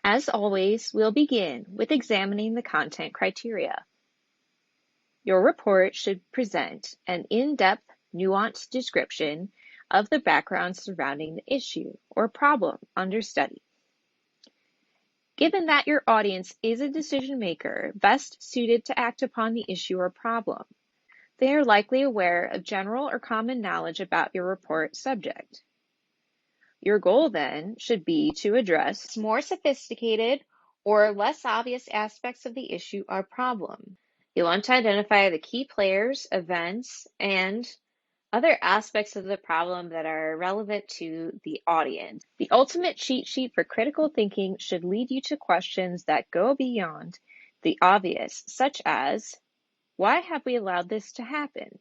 As always, we'll begin with examining the content criteria. Your report should present an in-depth, nuanced description of the background surrounding the issue or problem under study. Given that your audience is a decision maker best suited to act upon the issue or problem, they are likely aware of general or common knowledge about your report subject. Your goal then should be to address more sophisticated or less obvious aspects of the issue or problem. You'll want to identify the key players, events, and other aspects of the problem that are relevant to the audience. The ultimate cheat sheet for critical thinking should lead you to questions that go beyond the obvious, such as, why have we allowed this to happen?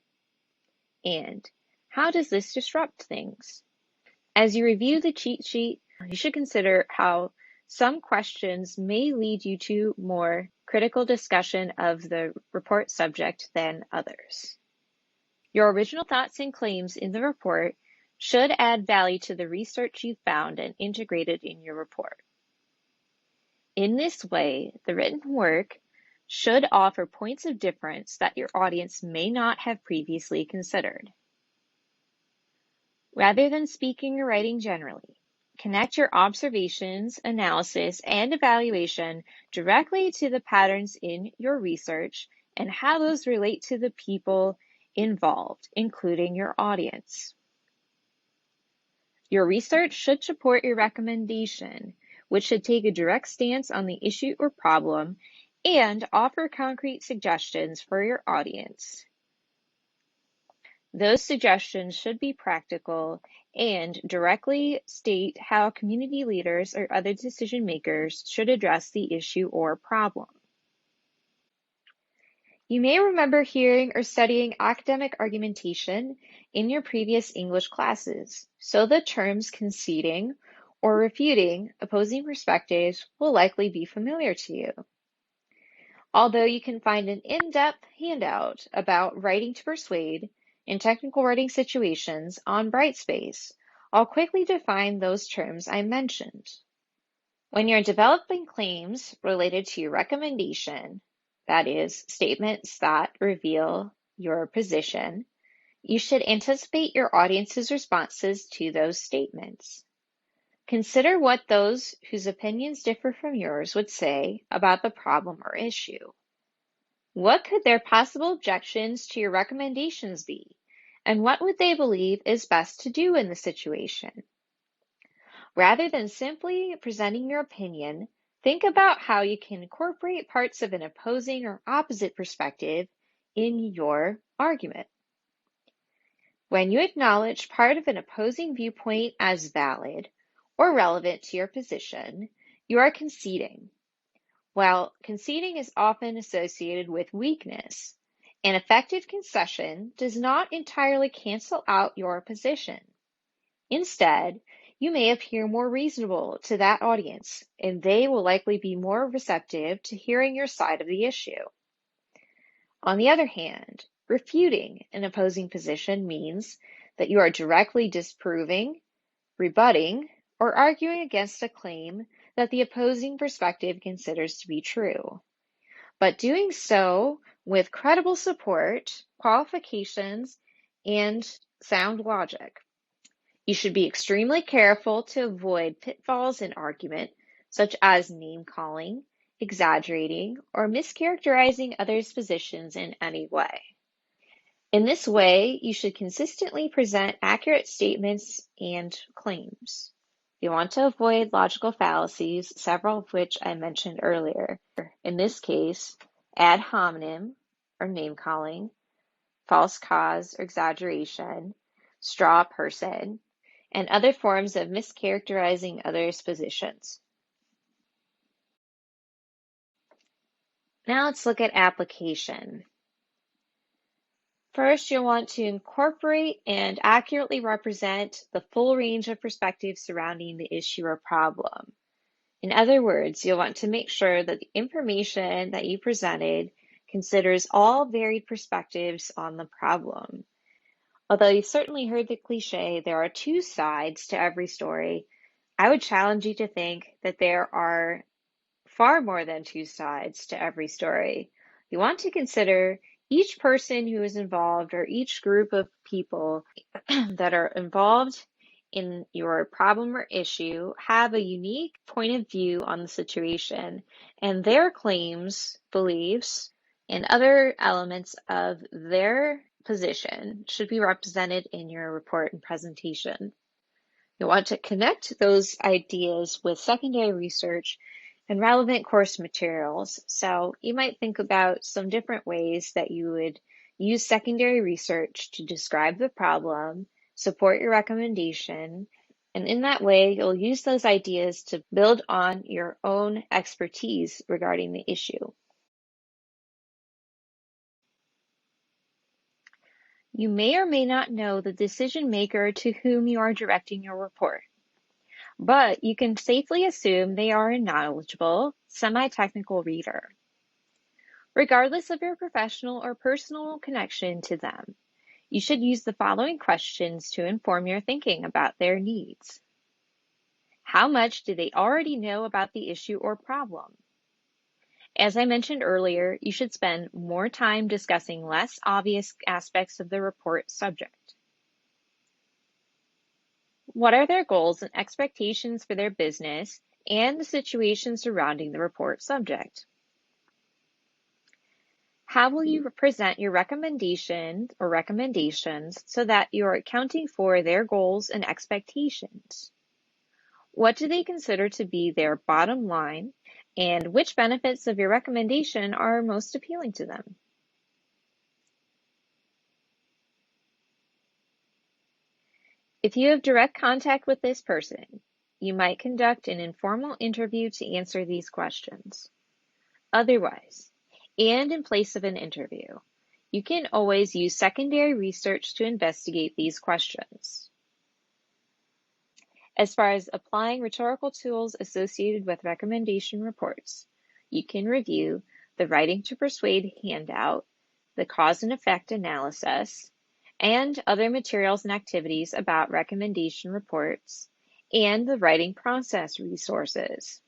And how does this disrupt things? As you review the cheat sheet, you should consider how some questions may lead you to more critical discussion of the report subject than others. Your original thoughts and claims in the report should add value to the research you found and integrated in your report. In this way, the written work should offer points of difference that your audience may not have previously considered. Rather than speaking or writing generally, connect your observations, analysis, and evaluation directly to the patterns in your research and how those relate to the people involved, including your audience. Your research should support your recommendation, which should take a direct stance on the issue or problem and offer concrete suggestions for your audience. Those suggestions should be practical and directly state how community leaders or other decision makers should address the issue or problem. You may remember hearing or studying academic argumentation in your previous English classes, so the terms conceding or refuting opposing perspectives will likely be familiar to you. Although you can find an in-depth handout about writing to persuade in technical writing situations on Brightspace, I'll quickly define those terms I mentioned. When you're developing claims related to your recommendation, that is, statements that reveal your position, you should anticipate your audience's responses to those statements. Consider what those whose opinions differ from yours would say about the problem or issue. What could their possible objections to your recommendations be, and what would they believe is best to do in the situation? Rather than simply presenting your opinion, think about how you can incorporate parts of an opposing or opposite perspective in your argument. When you acknowledge part of an opposing viewpoint as valid or relevant to your position, you are conceding. While conceding is often associated with weakness, an effective concession does not entirely cancel out your position. Instead, you may appear more reasonable to that audience, and they will likely be more receptive to hearing your side of the issue. On the other hand, refuting an opposing position means that you are directly disproving, rebutting, or arguing against a claim that the opposing perspective considers to be true, but doing so with credible support, qualifications, and sound logic. You should be extremely careful to avoid pitfalls in argument, such as name-calling, exaggerating, or mischaracterizing others' positions in any way. In this way, you should consistently present accurate statements and claims. You want to avoid logical fallacies, several of which I mentioned earlier. In this case, ad hominem, or name-calling, false cause or exaggeration, straw person, and other forms of mischaracterizing others' positions. Now let's look at application. First, you'll want to incorporate and accurately represent the full range of perspectives surrounding the issue or problem. In other words, you'll want to make sure that the information that you presented considers all varied perspectives on the problem. Although you've certainly heard the cliche, there are two sides to every story, I would challenge you to think that there are far more than two sides to every story. You want to consider each person who is involved or each group of people that are involved in your problem or issue have a unique point of view on the situation, and their claims, beliefs, and other elements of their position should be represented in your report and presentation. You want to connect those ideas with secondary research and relevant course materials. So you might think about some different ways that you would use secondary research to describe the problem, support your recommendation, and in that way, you'll use those ideas to build on your own expertise regarding the issue. You may or may not know the decision maker to whom you are directing your report, but you can safely assume they are a knowledgeable, semi-technical reader. Regardless of your professional or personal connection to them, you should use the following questions to inform your thinking about their needs. How much do they already know about the issue or problem? As I mentioned earlier, you should spend more time discussing less obvious aspects of the report subject. What are their goals and expectations for their business and the situation surrounding the report subject? How will you present your recommendations so that you're accounting for their goals and expectations? What do they consider to be their bottom line, and which benefits of your recommendation are most appealing to them? If you have direct contact with this person, you might conduct an informal interview to answer these questions. Otherwise, and in place of an interview, you can always use secondary research to investigate these questions. As far as applying rhetorical tools associated with recommendation reports, you can review the Writing to Persuade handout, the cause and effect analysis, and other materials and activities about recommendation reports, and the writing process resources.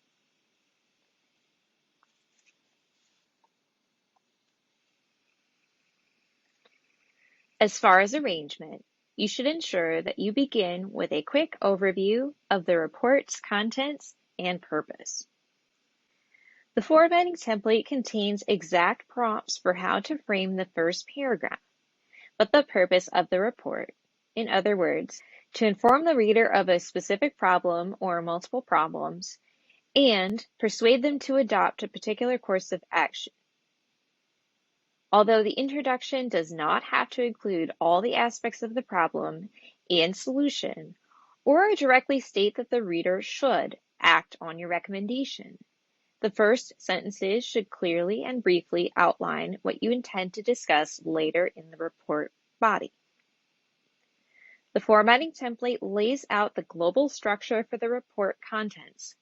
As far as arrangement, you should ensure that you begin with a quick overview of the report's contents and purpose. The formatting template contains exact prompts for how to frame the first paragraph, but the purpose of the report, in other words, to inform the reader of a specific problem or multiple problems, and persuade them to adopt a particular course of action. Although the introduction does not have to include all the aspects of the problem and solution, or directly state that the reader should act on your recommendation, the first sentences should clearly and briefly outline what you intend to discuss later in the report body. The formatting template lays out the global structure for the report contents,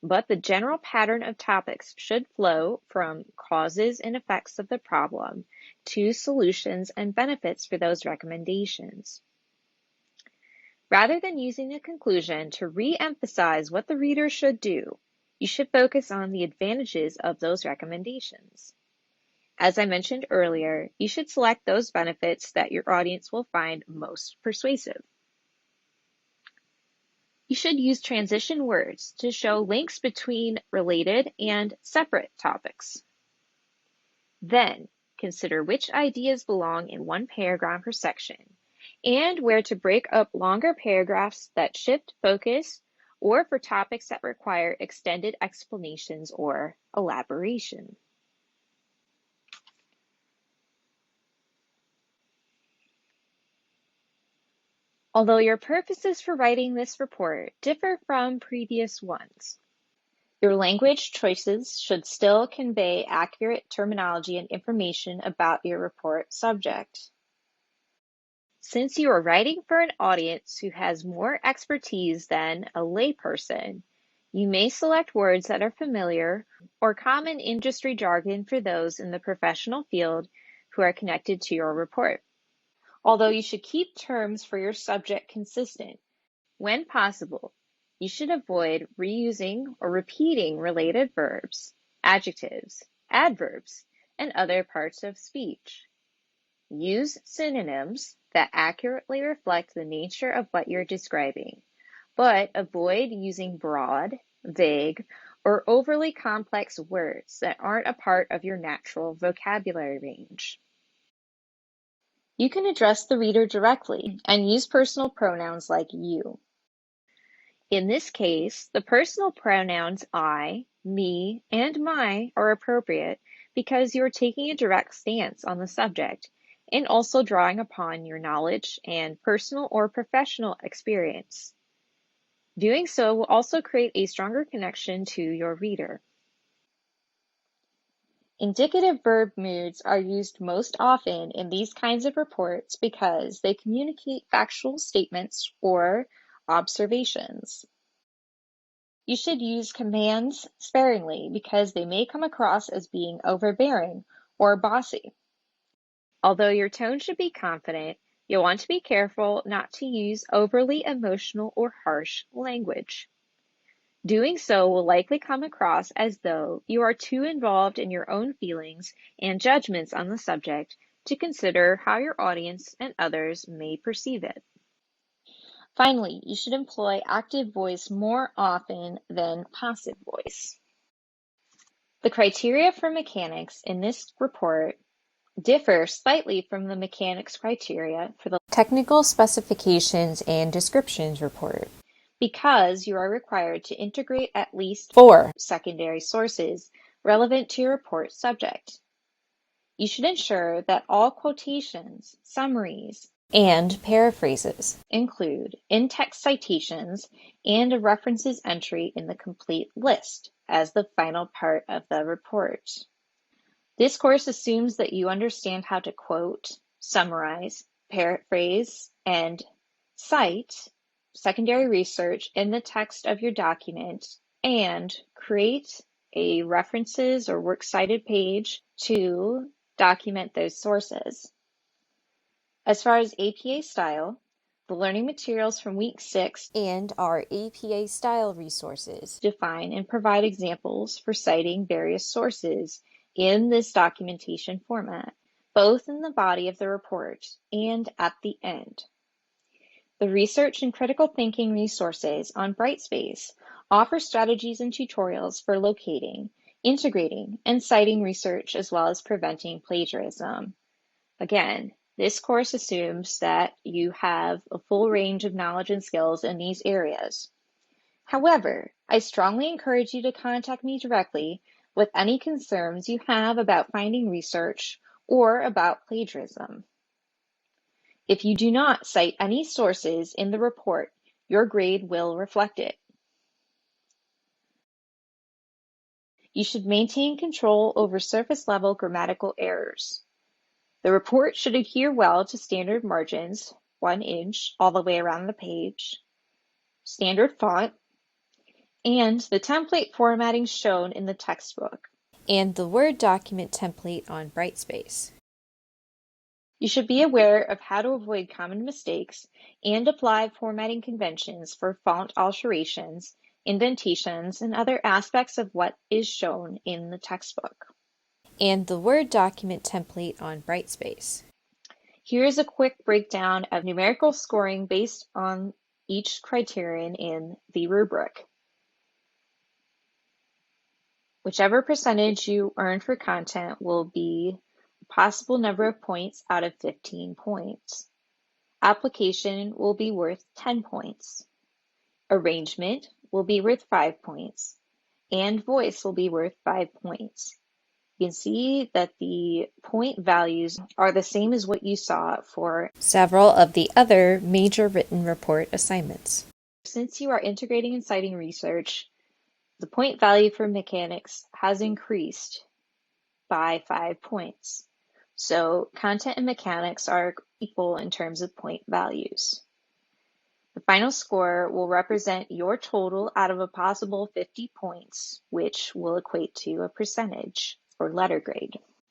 but the general pattern of topics should flow from causes and effects of the problem to solutions and benefits for those recommendations. Rather than using a conclusion to re-emphasize what the reader should do, you should focus on the advantages of those recommendations. As I mentioned earlier, you should select those benefits that your audience will find most persuasive. You should use transition words to show links between related and separate topics. Then, consider which ideas belong in one paragraph or section, and where to break up longer paragraphs that shift focus or for topics that require extended explanations or elaboration. Although your purposes for writing this report differ from previous ones, your language choices should still convey accurate terminology and information about your report subject. Since you are writing for an audience who has more expertise than a layperson, you may select words that are familiar or common industry jargon for those in the professional field who are connected to your report. Although you should keep terms for your subject consistent, when possible, You should avoid reusing or repeating related verbs, adjectives, adverbs, and other parts of speech. Use synonyms that accurately reflect the nature of what you're describing, but avoid using broad, vague, or overly complex words that aren't a part of your natural vocabulary range. You can address the reader directly and use personal pronouns like you. In this case, the personal pronouns I, me, and my are appropriate because you are taking a direct stance on the subject and also drawing upon your knowledge and personal or professional experience. Doing so will also create a stronger connection to your reader. Indicative verb moods are used most often in these kinds of reports because they communicate factual statements or observations. You should use commands sparingly because they may come across as being overbearing or bossy. Although your tone should be confident, you'll want to be careful not to use overly emotional or harsh language. Doing so will likely come across as though you are too involved in your own feelings and judgments on the subject to consider how your audience and others may perceive it. Finally, you should employ active voice more often than passive voice. The criteria for mechanics in this report differ slightly from the mechanics criteria for the Technical Specifications and Descriptions report, because you are required to integrate at least 4. secondary sources relevant to your report subject. You should ensure that all quotations, summaries, and paraphrases include in-text citations and a references entry in the complete list as the final part of the report. This course assumes that you understand how to quote, summarize, paraphrase, and cite secondary research in the text of your document and create a references or works cited page to document those sources. As far as APA style, the learning materials from week 6 and our APA style resources define and provide examples for citing various sources in this documentation format, both in the body of the report and at the end. The research and critical thinking resources on Brightspace offer strategies and tutorials for locating, integrating, and citing research as well as preventing plagiarism. Again, this course assumes that you have a full range of knowledge and skills in these areas. However, I strongly encourage you to contact me directly with any concerns you have about finding research or about plagiarism. If you do not cite any sources in the report, your grade will reflect it. You should maintain control over surface-level grammatical errors. The report should adhere well to standard margins, 1 inch all the way around the page, standard font, and the template formatting shown in the textbook. and the Word document template on Brightspace. You should be aware of how to avoid common mistakes and apply formatting conventions for font alterations, indentations, and other aspects of what is shown in the textbook. And the Word document template on Brightspace. Here is a quick breakdown of numerical scoring based on each criterion in the rubric. Whichever percentage you earn for content will be a possible number of points out of 15 points. Application will be worth 10 points. Arrangement will be worth 5 points. And voice will be worth 5 points. You can see that the point values are the same as what you saw for several of the other major written report assignments. Since you are integrating and citing research, the point value for mechanics has increased by 5 points. So content and mechanics are equal in terms of point values. The final score will represent your total out of a possible 50 points, which will equate to a percentage or letter grade.